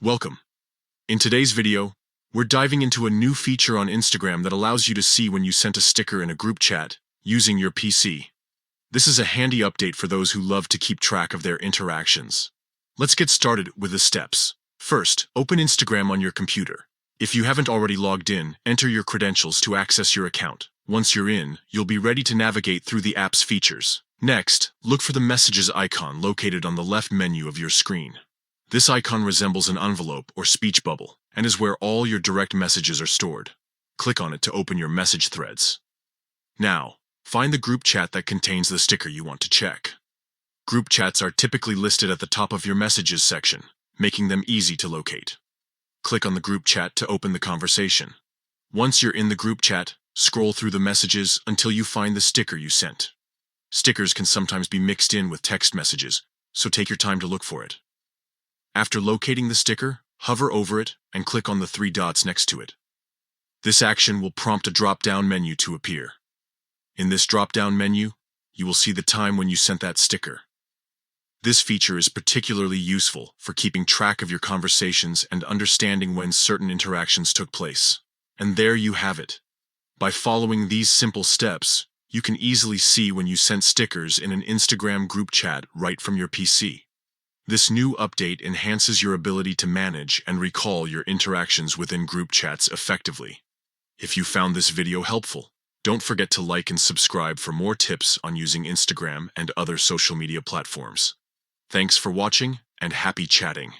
Welcome. In today's video, we're diving into a new feature on Instagram that allows you to see when you sent a sticker in a group chat using your PC. This is a handy update for those who love to keep track of their interactions. Let's get started with the steps. First, open Instagram on your computer. If you haven't already logged in, enter your credentials to access your account. Once you're in, you'll be ready to navigate through the app's features. Next, look for the messages icon located on the left menu of your screen. This icon resembles an envelope or speech bubble and is where all your direct messages are stored. Click on it to open your message threads. Now, find the group chat that contains the sticker you want to check. Group chats are typically listed at the top of your messages section, making them easy to locate. Click on the group chat to open the conversation. Once you're in the group chat, scroll through the messages until you find the sticker you sent. Stickers can sometimes be mixed in with text messages, so take your time to look for it. After locating the sticker, hover over it and click on the three dots next to it. This action will prompt a drop-down menu to appear. In this drop-down menu, you will see the time when you sent that sticker. This feature is particularly useful for keeping track of your conversations and understanding when certain interactions took place. And there you have it. By following these simple steps, you can easily see when you sent stickers in an Instagram group chat right from your PC. This new update enhances your ability to manage and recall your interactions within group chats effectively. If you found this video helpful, don't forget to like and subscribe for more tips on using Instagram and other social media platforms. Thanks for watching and happy chatting.